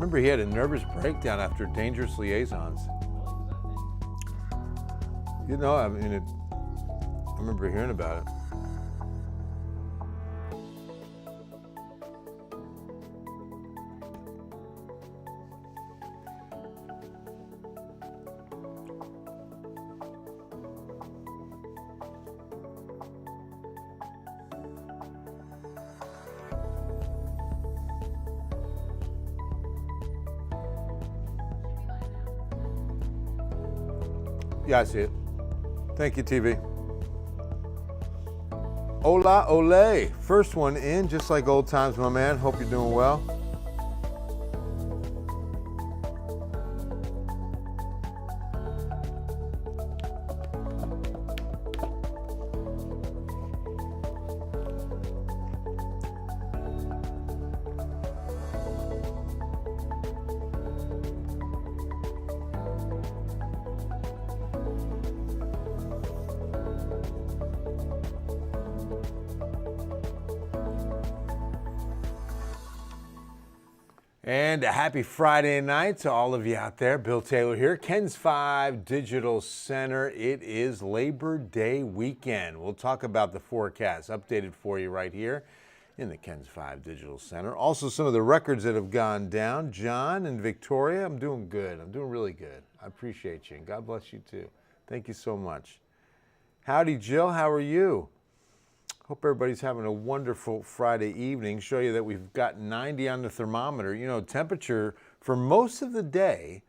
Remember, he had a nervous breakdown after Dangerous Liaisons. You know, I mean, I remember hearing about it. Yeah, I see it. Thank you, TV. Hola, ole. First one in, just like old times, my man. Hope you're doing well. And a happy Friday night to all of you out there. Bill Taylor here, KENS 5 Digital Center. It is Labor Day weekend. We'll talk about the forecast updated for you right here in the KENS 5 Digital Center. Also, some of the records that have gone down. John and Victoria, I'm doing good. I'm doing really good. I appreciate you, and God bless you too. Thank you so much. Howdy, Jill. How are you? Hope everybody's having a wonderful Friday evening. Show you that we've got 90 on the thermometer. You know, temperature for most of the day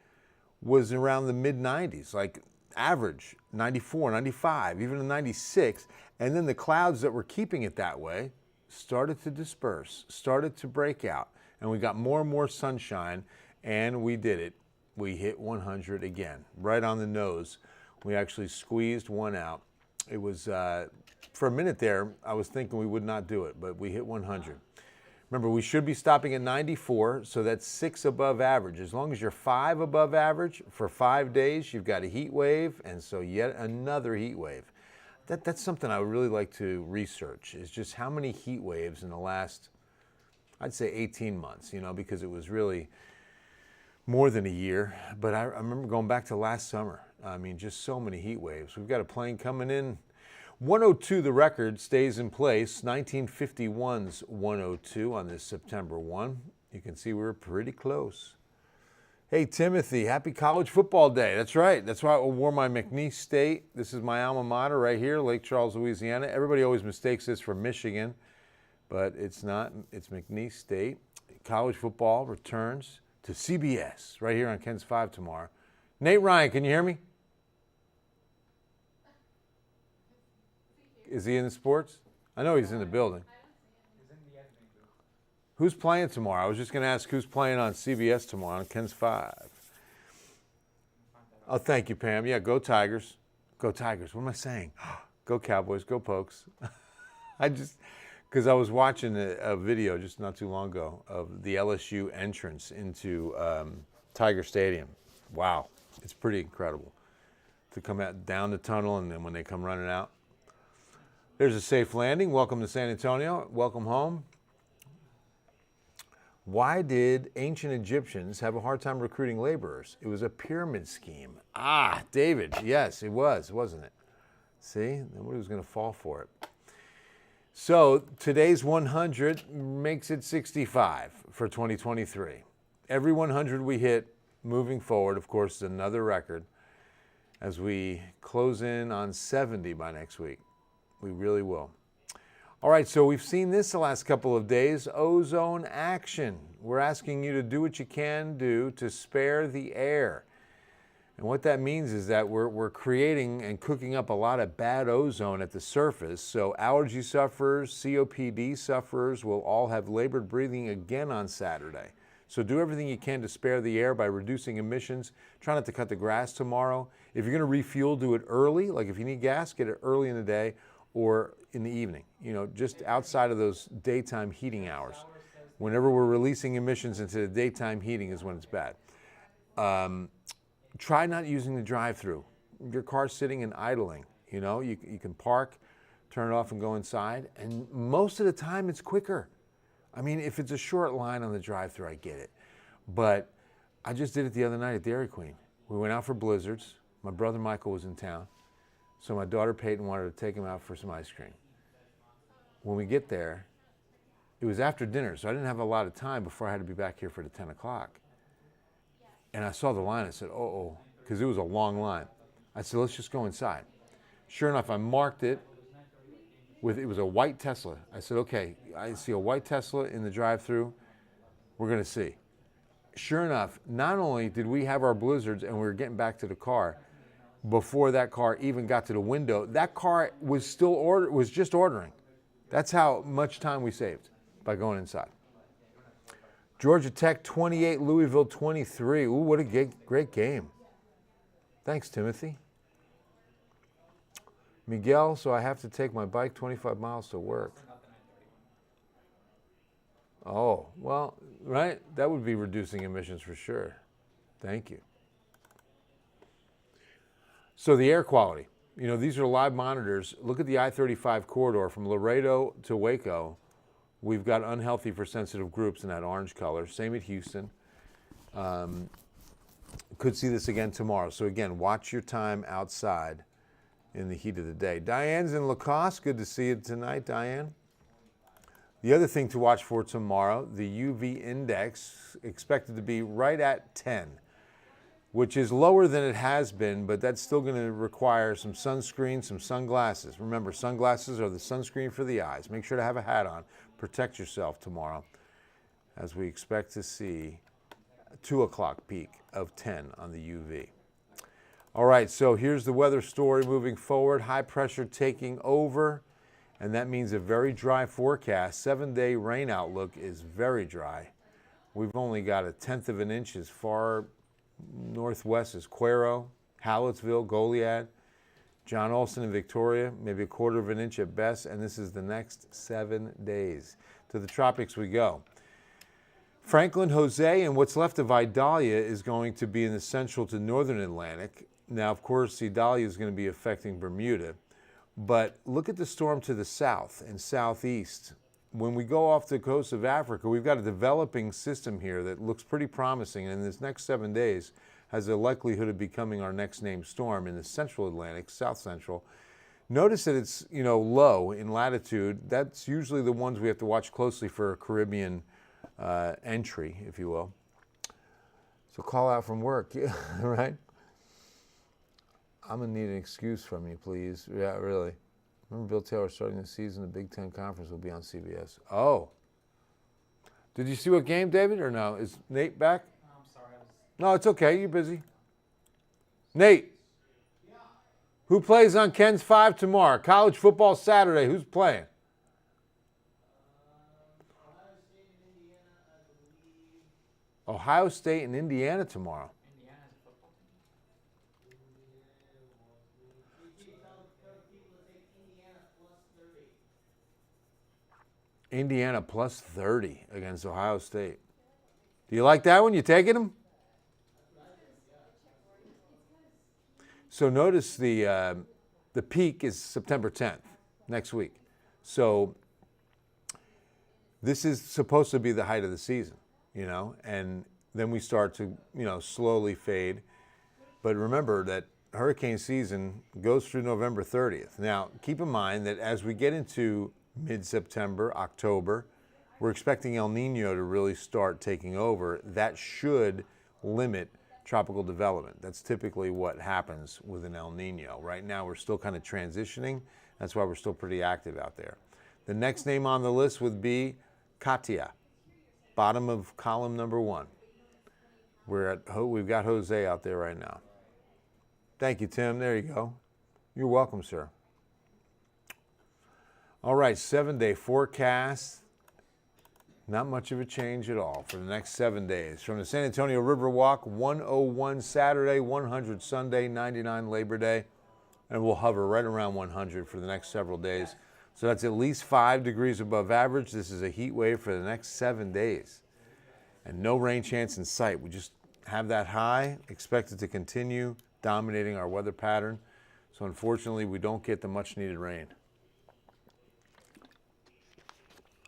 was around the mid-90s, like average, 94, 95, even a 96. And then the clouds that were keeping it that way started to disperse, started to break out. And we got more and more sunshine, and we did it. We hit 100 again, right on the nose. We actually squeezed one out. It was... for a minute there, I was thinking we would not do it, but we hit 100. Remember, we should be stopping at 94, so that's 6 above average. As long as you're 5 above average for 5 days, you've got a heat wave, and so yet another heat wave. That's something I would really like to research, is just how many heat waves in the last, I'd say 18 months, you know, because it was really more than a year. But I remember going back to last summer. I mean, just so many heat waves. We've got a plane coming in. 102, the record, stays in place. 1951's 102 on this September 1. You can see we're pretty close. Hey, Timothy, happy college football day. That's right. That's why I wore my McNeese State. This is my alma mater right here, Lake Charles, Louisiana. Everybody always mistakes this for Michigan, but it's not. It's McNeese State. College football returns to CBS right here on KENS 5 tomorrow. Nate Ryan, can you hear me? Is he in the sports? I know he's in the building. He's in the admin group. Who's playing tomorrow? I was just going to ask who's playing on CBS tomorrow on KENS 5. Oh, thank you, Pam. Yeah, go Tigers. Go Tigers. What am I saying? Go Cowboys. Go Pokes. Because I was watching a video just not too long ago of the LSU entrance into Tiger Stadium. Wow. It's pretty incredible to come out down the tunnel, and then when they come running out. There's a safe landing. Welcome to San Antonio. Welcome home. Why did ancient Egyptians have a hard time recruiting laborers? It was a pyramid scheme. Ah, David. Yes, it was, wasn't it? See, nobody was going to fall for it. So today's 100 makes it 65 for 2023. Every 100 we hit moving forward, of course, is another record as we close in on 70 by next week. We really will. All right, so we've seen this the last couple of days, ozone action. We're asking you to do what you can do to spare the air. And what that means is that we're creating and cooking up a lot of bad ozone at the surface. So allergy sufferers, COPD sufferers will all have labored breathing again on Saturday. So do everything you can to spare the air by reducing emissions. Try not to cut the grass tomorrow. If you're going to refuel, do it early. Like if you need gas, get it early in the day or in the evening, you know, just outside of those daytime heating hours. Whenever we're releasing emissions into the daytime heating is when it's bad. Try not using the drive-through. Your car's sitting and idling, you know, you can park, turn it off and go inside, and most of the time it's quicker. I mean, if it's a short line on the drive-through, I get it. But I just did it the other night at Dairy Queen. We went out for blizzards. My brother Michael was in town. So my daughter Peyton wanted to take him out for some ice cream. When we get there, it was after dinner, so I didn't have a lot of time before I had to be back here for the 10 o'clock. And I saw the line. I said, uh-oh, because it was a long line. I said, let's just go inside. Sure enough, I marked it it was a white Tesla. I said, okay, I see a white Tesla in the drive-thru. We're going to see. Sure enough, not only did we have our blizzards and we were getting back to the car, before that car even got to the window, that car was just ordering. That's how much time we saved by going inside. Georgia Tech 28, Louisville 23. Ooh, what a great game. Thanks, Timothy. Miguel, so I have to take my bike 25 miles to work. Oh, well, right? That would be reducing emissions for sure. Thank you. So the air quality. You know, these are live monitors. Look at the I-35 corridor from Laredo to Waco. We've got unhealthy for sensitive groups in that orange color. Same at Houston. Could see this again tomorrow. So again, watch your time outside in the heat of the day. Diane's in Lacoste. Good to see you tonight, Diane. The other thing to watch for tomorrow, the UV index expected to be right at 10, which is lower than it has been, but that's still going to require some sunscreen, some sunglasses. Remember, sunglasses are the sunscreen for the eyes. Make sure to have a hat on. Protect yourself tomorrow as we expect to see a 2 o'clock peak of 10 on the UV. All right, so here's the weather story moving forward. High pressure taking over, and that means a very dry forecast. 7-day rain outlook is very dry. We've only got 1/10 of an inch as far northwest as Cuero, Hallettsville, Goliad, John Olson and Victoria, maybe 1/4 of an inch at best, and this is the next 7 days. To the tropics we go. Franklin, Jose, and what's left of Idalia is going to be in the central to northern Atlantic. Now, of course, Idalia is going to be affecting Bermuda, but look at the storm to the south and southeast. When we go off the coast of Africa, we've got a developing system here that looks pretty promising, and in this next 7 days has a likelihood of becoming our next named storm in the central Atlantic, south central. Notice that it's, low in latitude. That's usually the ones we have to watch closely for a Caribbean entry, if you will. So call out from work, right? I'm going to need an excuse from you, please. Yeah, really. Remember Bill Taylor starting the season, the Big Ten Conference will be on CBS. Oh. Did you see what game, David, or no? Is Nate back? I'm sorry. No, it's okay. You're busy. Nate. Yeah. Who plays on Ken's 5 tomorrow? College football Saturday. Who's playing? Ohio State and Indiana tomorrow. Indiana's a football team. Indiana plus 30 against Ohio State. Do you like that one? You taking them? So notice the peak is September 10th, next week. So this is supposed to be the height of the season, and then we start to, slowly fade. But remember that hurricane season goes through November 30th. Now, keep in mind that as we get into mid-September, October, we're expecting El Nino to really start taking over. That should limit tropical development. That's typically what happens with an El Nino. Right now, we're still kind of transitioning. That's why we're still pretty active out there. The next name on the list would be Katia, bottom of column number 1. We've got Jose out there right now. Thank you, Tim. There you go. You're welcome, sir. All right, 7-day forecast. Not much of a change at all for the next 7 days. From the San Antonio Riverwalk, 101 Saturday, 100 Sunday, 99 Labor Day, and we'll hover right around 100 for the next several days. So that's at least 5 degrees above average. This is a heat wave for the next 7 days. And no rain chance in sight. We just have that high, expect it to continue dominating our weather pattern. So unfortunately, we don't get the much needed rain.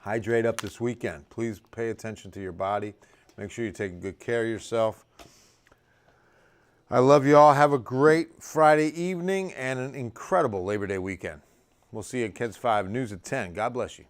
Hydrate up this weekend. Please pay attention to your body. Make sure you're taking good care of yourself. I love you all. Have a great Friday evening and an incredible Labor Day weekend. We'll see you at KENS 5 News at 10. God bless you.